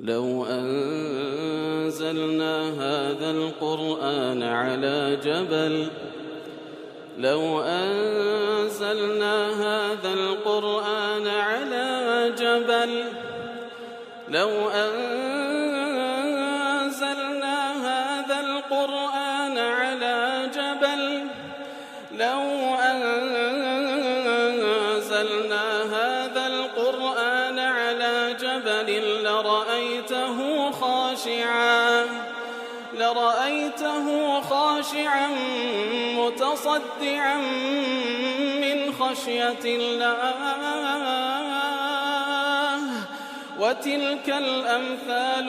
لو أنزلنا هذا القرآن على جبل لو أنزلنا هذا القرآن على جبل لو أنزلنا هذا القرآن على جبل لو أنزلنا هذا القرآن على جبل لرأيته خاشعا متصدعا من خشية الله وتلك الأمثال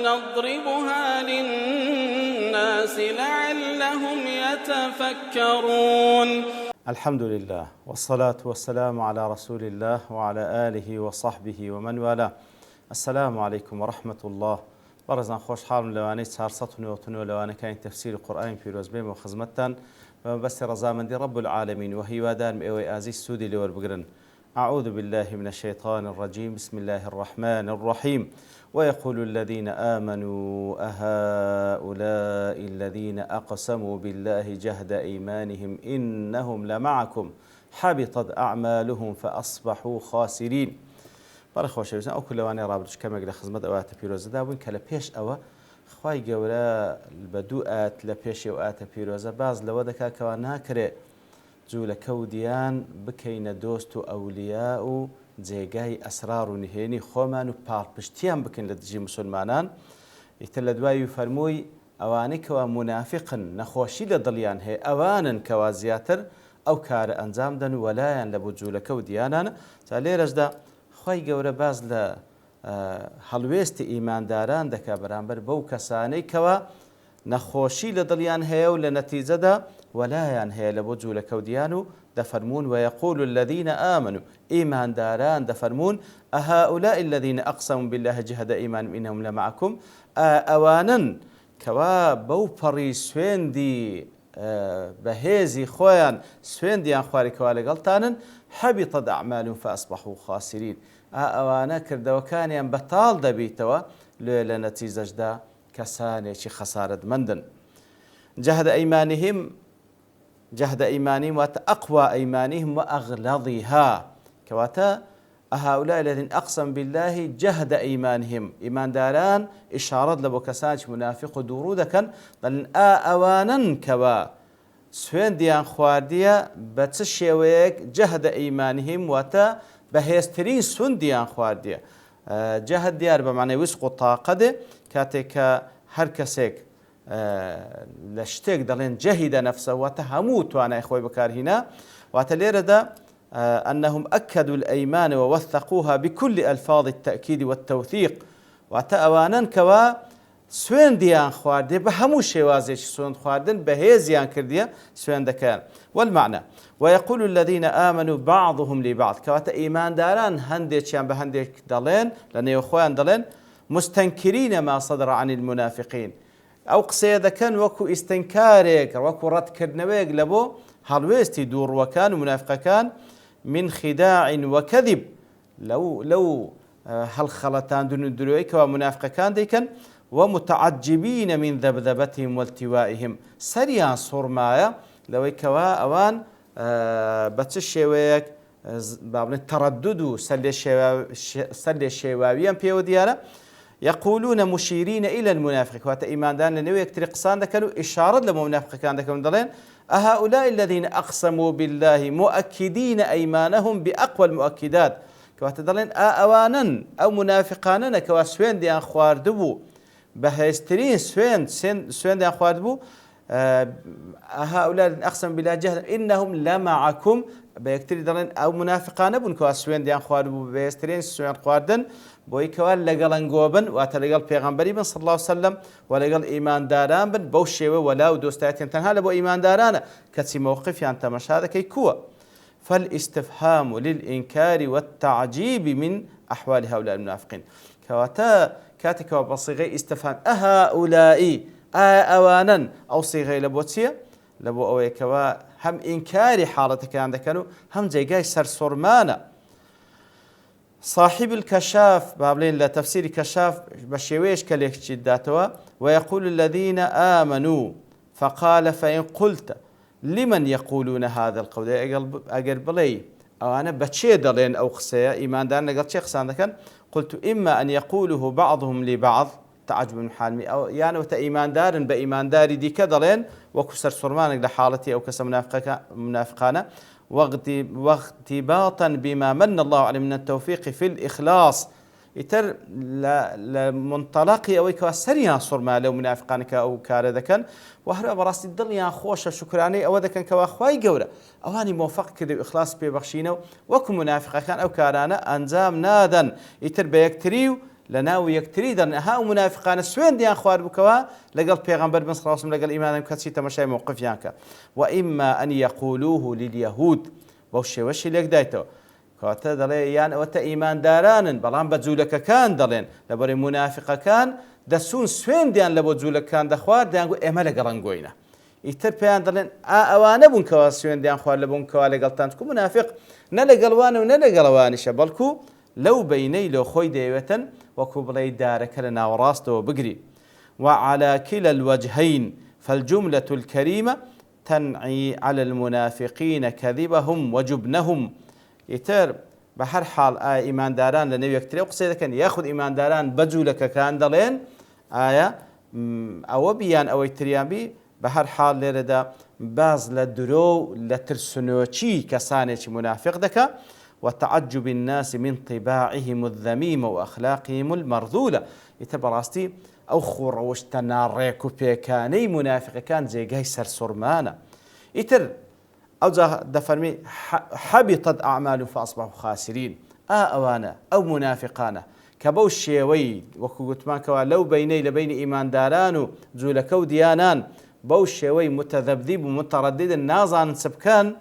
نضربها للناس لعلهم يتفكرون. الحمد لله والصلاة والسلام على رسول الله وعلى آله وصحبه ومن والاه. السلام عليكم ورحمة الله. بەڕێزان خۆشحاڵم لەوانەی 499 لەوانەکانی تەفسیری قورئانی پیرۆز بێم و خزمەتتان بەمەبەستی ڕەزامەندی رب العالمین و هیوادارم ئێوەی ئازیز سوودی لێوەربگرن. أعوذ بالله من الشيطان الرجيم. بسم الله الرحمن الرحيم. ويقول الذين آمنوا أهؤلاء الذين أقسموا بالله جهد أيمانهم إنهم لمعكم حبطت أعمالهم فأصبحوا خاسرين. بەڕێ خۆشەویستان ئەو کولەوانەی ڕابردوش کەمێک لە خزمەت ئەواتە پیرۆزەدا بووین کە لە پێش ئەوە خوای گەورە بە دوو ئاەت لە پێشی ئەو ئاەتە پیرۆزە باز لەوە دەکات کەوا ناکرێت جوولەکە و دیان بکەینە دۆست و ئەولیا و جێگای ئەسرار و نهێنی خۆمان و پاڵپشتیان بکەین لە دژی مسلمانان. ئیتر لە دوای فەرمووی ئەوانەی کەوا منافقن نەخۆشی لە دڵیان هەیە ئەوانن کەوا زیاتر ئەو کارە ئەنجام دەن و وەلایان لە بۆ جوولەکە و دیانانە. تا لێرەشدا خوای گەورە باز لە هەڵوێستی ئیمانداران دەکا بەرامبەر بەو کەسانەی کەوا نەخۆشی لە دڵیان هەیە و لە نەتیجەدا وەلایان هەیە لە بۆ جوولەکە و دیان و دەفەرمون ويقول الذين آمنوا ئیمانداران دەفەرمون أهؤلاء الذين أقسموا بالله جهد أيمانهم إنهم لمعكم ئەوانن کەوا بەو پەڕی سوێندی بەهێزی خۆیان سوێندیان خواری کەوا لەگەڵتانن حبطت أعمالهم فأصبحوا خاسرين. ئەوانە کردەوەکانیان بەتاڵ دەبیتەوە لە نەتیجەشدا کەسانێکی خەسارەتمەندن. جهد أيمانهم واتە أقوى أيمانهم وأغلظها کەواتە أهؤلاء الذين أقسموا بالله جهد أيمانهم ئیمانداران ئشارەت لە بۆ کەسانێکی منافق و دووڕوو دەکەن دەڵێن ئەوانن کەوا سوێندیان خواردیە بە چ شێوەیەک جەهدە ئەیمانیهم واتە بەهێزترین سوندیان خواردیە. جەهد دیار بە معنای وسق و تاقەدێ کاتێک کە هەر کەسێک لە شتێک دەڵێن جەهیدە نەفسە واتە هەموو توانای خۆی بەکارهێنا. واتە لێرەدا أنهم أكدوا الأيمان ووثقوها بكل ألفاظ التأكيد والتوثيق واتە ئەوانن کەوا سوێندیان خواردێ بە هەموو شێوازێکی سوێند خواردن بەهێزیان کردیە سوێندەکەیان. والمعنى ويقول الذين آمنوا بعضهم لبعض کەواتە ئیمانداران هەندێکیان بە هەندێک دەڵێن لە نێو خۆیان دەڵێن مستنكرين ما صدر عن المنافقين ئەو قسەیە دەکەن وەکو ئیستنکارێک وەکو ڕەتکردنەوەیەک لە بۆ هەڵوێستی دووڕوەکان و منافقەکان من خداع وكذب لەو هەڵخەڵەتاندن و درۆیەکەوە منافقەکان دەیکەن ومتعجبين من ذبذبتهم والتوائهم سەریان سوڕمایە لەوەی کەوا ئەوان بە چ شێوەیەک بابڵێن تەڕەدود و سەر لێ شێواویان پێوە دیارە. يقولون مشيرين إلى المنافق واتە ئیمانداران لە نێو یەکتری قسان دەکەن و ئشارەت لە منافقەکان دەکەن دەڵێن أهؤلاء الذين أقسموا بالله مؤكدين أيمانهم بأقوى المؤكدات کەواتە دەڵێن ئەوانن ئەو منافقانەنە کەوا سوێندیان خواردبوو بەهێزترین سوێندیان خواردبوو هؤلاء الذين أقسموا بالله جهد إنهم لمعكم بە یەکتری دەڵێن ئەو منافقانە بوون کەوا سوێندیان خواردبوو بەهێزترین سوێند خواردن بۆی کەوا لەگەڵەنگۆ بن واتە لەگەڵ پێغەمبەری بن صلی الله عليه وسلم و لەگەڵ ئیمانداران بن بەو شێوە وەلا و دۆستایەتیان تەنها لە بۆ ئیماندارانە کەچی مەوقفیان تەمەشا دەکەی کووە. فالاستفهام للإنكار والتعجيب من أحوال هؤلاء المنافقين کەواتە کاتێکەوە بە صیغەی ئیستفهام ئەهؤلائی ئاوانا ئەو صیغەی لە بۆ چییە؟ لە بۆ ئەوەیەکەوە هەم ئینکاری حاڵەتەکان دەکەن و هەم جێگای سەرسوڕمانە. صاحب الكشاف بابلين لا تفسير كشاف بشويش كليكشي داتوا ويقول الذين آمنوا فقال فإن قلت لمن يقولون هذا القول أقل بلي أو أنا بتشي دلين أو خسيا إيمان دارنا قلت شيخ ساندكن قلت إما أن يقوله بعضهم لبعض تعجب من حالمي أو يعني وتإيمان دار بإيمان داري دي كدلين وكسر سرمانك لحالتي أو كسر منافقانا واغتباطا بما من الله عليه من التوفيق في الإخلاص يتر لمنطلقي أو كسريا صرما لو منافقانك أو كاردكن وهرب براس الدنيا خوش شكراني أو ذكن كواخواي جورا أواني موفق كذا إخلاص ببخشينه وكم منافق كان أو كارانا أنزام نادا يتر بيكتريو لناو يكتريدا ها منافقان السوين ديان خوار بكوا لقل بيغمبر بن صلى الله عليه وسلم لقل إيمان كتشي تمشي موقف يانك وإما أن يقولوه لليهود بوشي وشي ليك دايتو كواتا دلي يان وتا إيمان داران بلان بجولك كان دلين لبري منافق كان دسون سوين ديان لبو جولك كان دخوار ديان قو إيما لقلن قوينا يتر بيان دلين أوانا بون كوا سوين ديان خوار لبون كوا لقل تانتكو منافق نلقل وانو نلقل وانشا بلكو لو بيني لو خوي ديوة وكبلي دارك لنا وراسته وبقري وعلى كلا الوجهين فالجملة الكريمة تنعي على المنافقين كذبهم وجبنهم يتر بحر حال إيمان داران لنبي يكتري وقصيدة كان ياخذ إيمان داران بجولك كان دلين آية أو بيان أو يتريان بي بحر حال لردا باز لدرو لترسنوشي كسانيش منافق دكا وتعجب الناس من طباعهم الذميمة وأخلاقهم المرذولة يتبراستي أو خروش تناريكو بيكاني منافق كان زي قيسر سرمانة يتر أو دفرمي حبطت أعمال فأصبحوا خاسرين أوانا أو منافقانا كبو الشيوي وكوت ماكوا لو بيني لبين إيمان داران زولكو ديانان بو الشيوي متذبذب ومتردد نازان سبكان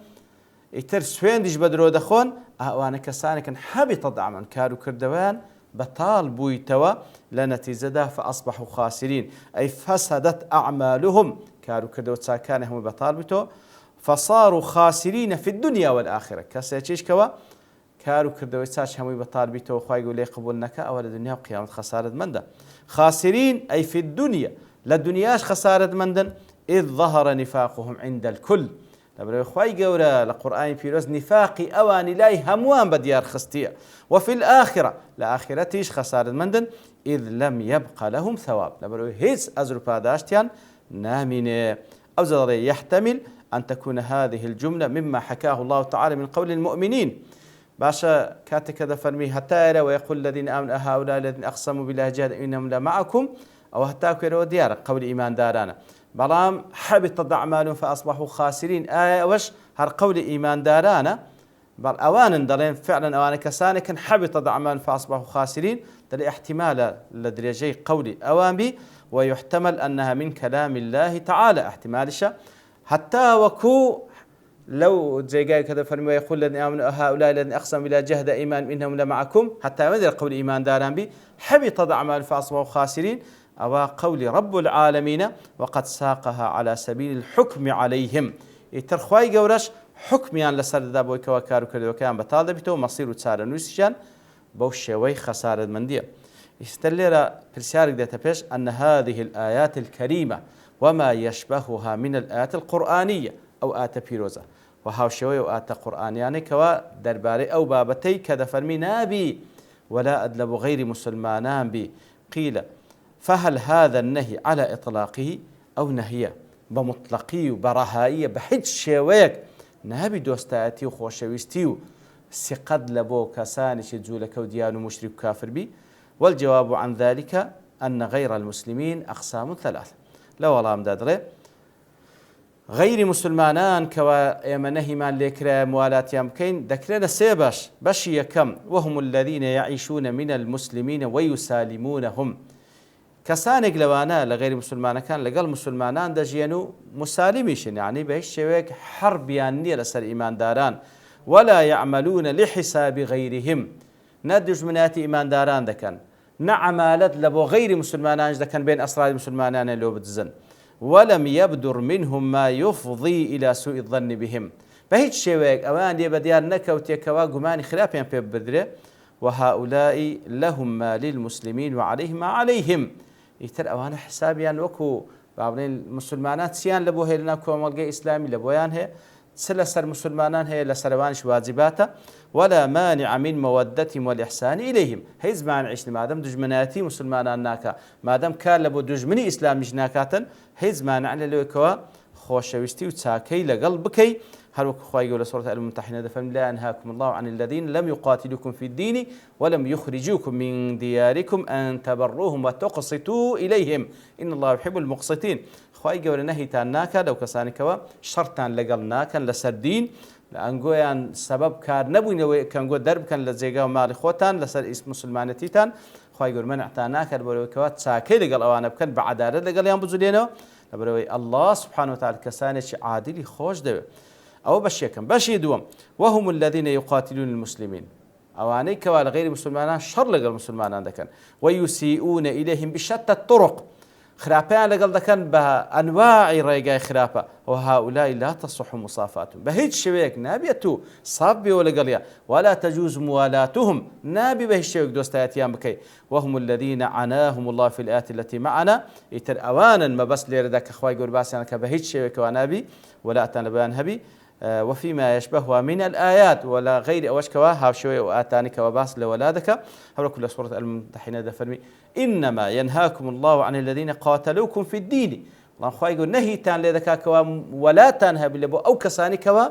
يتر سوين ديش بدرو دخون أوانا كسانك حبطت أعمال كارو كردوان بطال بويتوا لنتيجة فأصبحوا خاسرين أي فسدت أعمالهم كارو كردو تساكانهم بطال بتو فصاروا خاسرين في الدنيا والآخرة كسيتشيش كوا كارو كردو تساش همي بطال بتو خواي يقول لي قبولنك أول الدنيا وقيامة خسارة مندا خاسرين أي في الدنيا للدنياش خسارة مندا إذ ظهر نفاقهم عند الكل لبرو خواي جورا القرآن في روز نفاقي أواني لاي هموان بديار خستية وفي الآخرة لآخرتيش خسارة مندن إذ لم يبقى لهم ثواب لبرو هيز أزرو باداشتيان نامين أو يحتمل أن تكون هذه الجملة مما حكاه الله تعالى من قول المؤمنين باشا كاتك هذا فرمي هتايرا ويقول الذين آمنوا هؤلاء الذين أقسموا بالله جهد إنهم لمعكم أو هتاكو يرو ديار قول إيمان دارانا بلام حبطت أعمالهم فأصبحوا خاسرين آية وش هر قول إيمان دارانا بل أوان دلين فعلا أوان كسانك حبطت أعمالهم فأصبحوا خاسرين دل احتمال لدرجي قول أوان بي ويحتمل أنها من كلام الله تعالى احتمالش حتى وكو لو زي قال كذا فرمي يقول الذين آمنوا هؤلاء الذين أقسموا بالله جهد إيمان إنهم لمعكم حتى مدر قول إيمان داران بي حبطت أعمالهم فأصبحوا خاسرين أو قول رب العالمين وقد ساقها على سبيل الحكم عليهم يترخواي جورش حكميان لسر دابوي كواكارو كردو كان بطالة بتو مصير وتسار نوسيشان بوشوي خسارة مندية يستليرا بالسيارك داتا بيش أن هذه الآيات الكريمة وما يشبهها من الآيات القرآنية أو آيات بيروزا وهاوشوي وآيات قرآنياني كوا درباري أو بابتي كذا فرمي نابي ولا أدلب غير مسلمانان بي قيل فهل هذا النهي على إطلاقه أو نهيه بمطلقي وبرهائية بحج شويك نهبي دوستاتي وخوشويستيو سقد لبو كساني شجولك وديان مشرك كافر بي والجواب عن ذلك أن غير المسلمين أقسام ثلاثة لا والله أمدادري غير مسلمانان كوا يمنهي من لكرا موالات يمكن ذكرنا سيباش بشي كم وهم الذين يعيشون من المسلمين ويسالمونهم كسانك لوانا لغير مسلمان كان لقل مسلمانان دجينو مسالميشن يعني بهش شويك حرب يعني لسر إيمان داران ولا يعملون لحساب غيرهم ندج مناتي إيمان داران دكان نعمالت لبو غير مسلمانان دكان بين أسرار المسلمانان اللي بتزن ولم يبدر منهم ما يفضي إلى سوء الظن بهم بهيج شويك أوان دي بديار نكوتيكوا قماني خلافيان في بدره وهؤلاء لهم ما للمسلمين وعليهم ما عليهم يتر أوان حسابيان وكو بابنين مسلمانات سيان لبو هي لنا كومالجي إسلامي لبويان هي سلسل مسلمانان هي لسروانش واجباته ولا مانع من مودتهم والإحسان إليهم هيز مانعش ما دام دجمناتي مسلمانان ناكا ما دام كان لبو دجمني إسلام مش ناكاتن هيز مانع للوكوا خوشويستي وتساكي لقلبكي هل خوي يقول سورة الممتحنة فمن لا أنهاكم الله عن الذين لم يقاتلوكم في الدين ولم يخرجوكم من دياركم أن تبروهم وتقسطوا إليهم إن الله يحب المقسطين خوي يقول نهي تاناكا لو كسانكوا شرطان لقلناكا لسردين لأنقويان سبب كار نبوي كان قد درب كان لزيقا مالي خوتان لسر اسم مسلمانتيتان خوي يقول منع تاناكا لبروكوات ساكي لقل أوانا بكن بعدارة لقل يان بزولينو لبروي الله سبحانه وتعالى كسانش عادلي خوش دوي أو بشيكم بشي دوم وهم الذين يقاتلون المسلمين أواني كوال غير مسلمان شر لقل المسلمان ذكن ويسيئون إليهم بشتى الطرق خرابان لقل ذكن بأنواع ريقاي خرابة وهؤلاء لا تصح مصافاتهم بهيج شويك نابيتو صابي ولقليا ولا تجوز موالاتهم نابي بهيج شويك دوستاياتيان بكي وهم الذين عناهم الله في الآيات التي معنا يتر أوانا ما بس ليردك أخواي قرباسي أنك بهيج شويك ونابي ولا أتنبان هبي وفيما يشبهها من الآيات ولا غير أوشكوا هاوشوي وآتانك وباس لولادك هذا كل سورة الممتحنة فرمي إنما ينهاكم الله عن الذين قاتلوكم في الدين الله خواهي يقول نهي تان لذكاكوا ولا تانها باللبو أو كسانكوا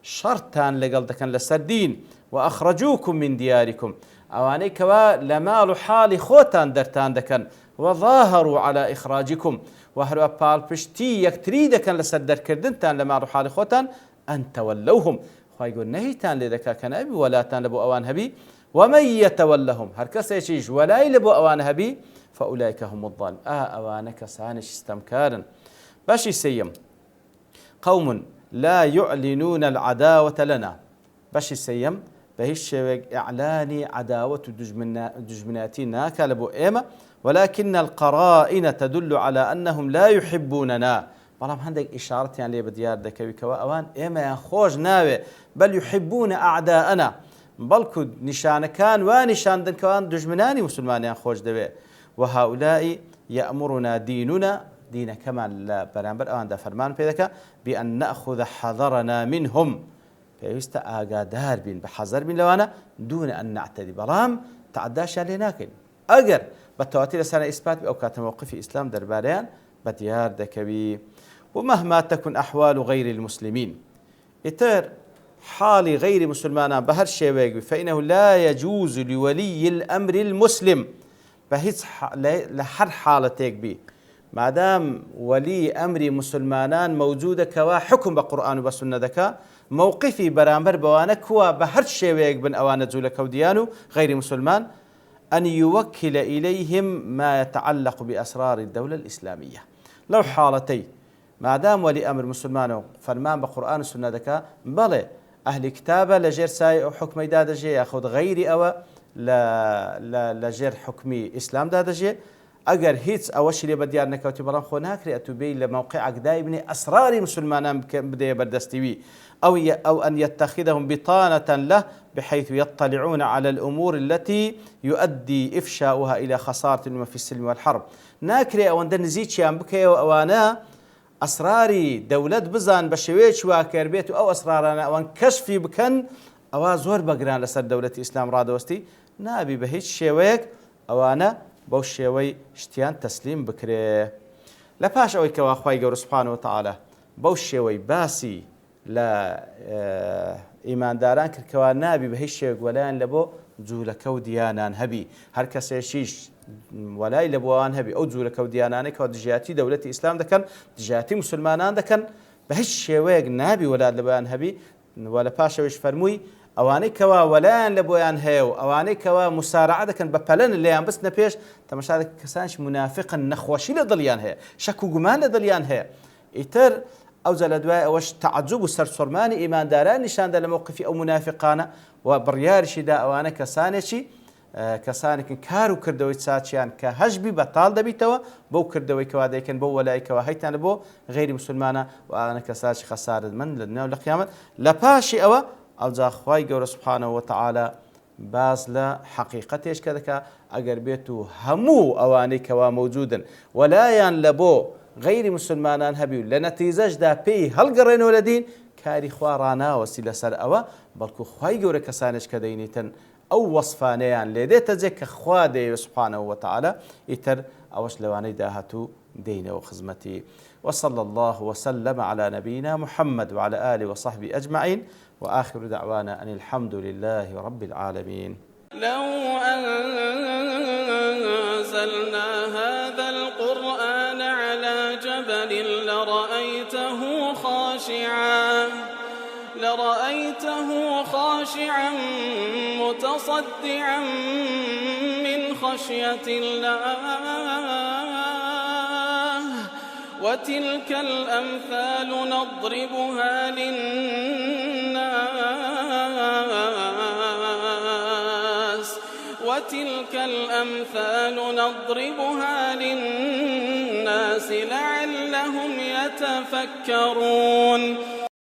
شرطان لقلدكا لسردين وأخرجوكم من دياركم أوانيكوا لمال حال خوتان درتان دكن وظاهروا على إخراجكم وهروا بالبشتي يكتريدكا لسردر كردنتان لمال حال خوتان أن تولوهم خواهي يقول نهيتان لذكاك نبي ولا تان لبو أوان هبي ومن يتولهم هركس يشيج ولا لبو أوان هبي فأولئك هم الظالمون أوانك سانش استمكارا باش يسيم قوم لا يعلنون العداوة لنا باش يسيم بهش إعلان عداوة دجمناتنا كالبو إيما ولكن القرائن تدل على أنهم لا يحبوننا بلام هندك إشارة يعني بديار دكوي كوا أوان إما خوش ناوي بل يحبون أعداءنا بلكو نشان كان ونشان دن كوان دجمناني مسلمانيان خوش دوي وهؤلاء يأمرنا ديننا دين كمان لا برامبر أوان دا فرمان بيدك بأن نأخذ حذرنا منهم فيست آقادار بين بحذر بين لوانا دون أن نعتدي برام تعداش عليناكن أجر بالتواتير سنة إثبات أو كانت موقف إسلام درباريان بديار دكوي ومهما تكن أحوال غير المسلمين إتر حال غير مسلمان بهر شيء فإنه لا يجوز لولي الأمر المسلم بهيز لحر حالتك بي ما دام ولي أمر مسلمانان موجودة كوا حكم بقرآن وبسنة ذكا موقفي برامبر بوانك هو بهر شيء بن أوان زولك وديانو غير مسلمان أن يوكل إليهم ما يتعلق بأسرار الدولة الإسلامية لو حالتي ما دام ولي أمر مسلمان فرمان بقرآن وسنة ذكا بلى أهل كتابة لجير ساي حكم دادجي يأخذ غيري أو لجير حكمي إسلام دادجي أجر هيتس أوش اللي بديار نكوتي برام خوناك لأتوبي لموقعك دايبني أسرار مسلمان بدي بردستوي أو أن يتخذهم بطانة له بحيث يطلعون على الأمور التي يؤدي إفشاؤها إلى خسارة في السلم والحرب ناكري أو أن نزيد بكي وأنا أسراري دولة بزان بشويش واكربيت أو أسرارنا أو أن كشفي بكن أو زور بقران لسر دولة الإسلام رادوستي نابي بهيش شويك أو أنا بوش شوي اشتيان تسليم بكري لباش أوي كوا أخوي قول سبحانه وتعالى بوش شوي باسي لا إيمان داران كوا نابي بهيش شويك ولان لبو زولك وديانان هبي هر كسي شيش ولا لبوان هبي أو زولك وديانان كوا دجاتي دولة الإسلام دكان دجاتي مسلمانان دكان بهيش شويك نابي ولا لبوان هبي ولا باش أويش فرموي أواني كوا ولان لبوان هيو أواني كوا مسارعة كان ببلن اللي عم بس نبيش تمشى كسانش منافقا نخوشي لضليان هي شكو جمان لضليان هي إتر أو زلدواء وش تعجب السرسرماني إيمان داران نشان دا لموقفي أو منافقانا وبريار شدا أوانا كسانشي کەسانێکن کار و کردەوەی چاچیان کە هەژبی بەتاڵ دەبیتەوە بەو کردەوەی کەوا دەیکەن بۆ وەلایکەوە هەیتان بۆ غیری مسلمانە و ئەوانە کەساکی خەسارەتمەند لە دنیا و لە قیامەت. لە پاشی ئەوە ئەوجا خوای گەورە سوبحانەهو وتەعالا باز لە حەقیقەتێش کە دەکا ئەگەر بێت و هەموو ئەوانەی کەوا مەوجودن وەلایان لە بۆ غیری مسلمانان هەبی و لە نەتیجەشدا پێی هەڵگەڕێنەوە لە دین کاری خوا ڕاناوەسی لەسەر ئەوە بەڵکو خوای گەورە کەسانش کە دەینیتن ئەو وەصفانەیان لێ دێتە جێ کە خوا دەیەوێت سوبحانەهو وتەعالا ئیتر ئەوەش لەوانەی داهاتوو دێنەوە خزمەتی. وصلى الله وسلم على نبينا محمد وعلى آله وصحبه أجمعين وآخر دعوانا أن الحمد لله رب العالمين. لو أنزلنا هذا القرآن على جبل لرأيته خاشعا متصدعا من خشية الله وتلك الأمثال نضربها للناس لعلهم يتفكرون.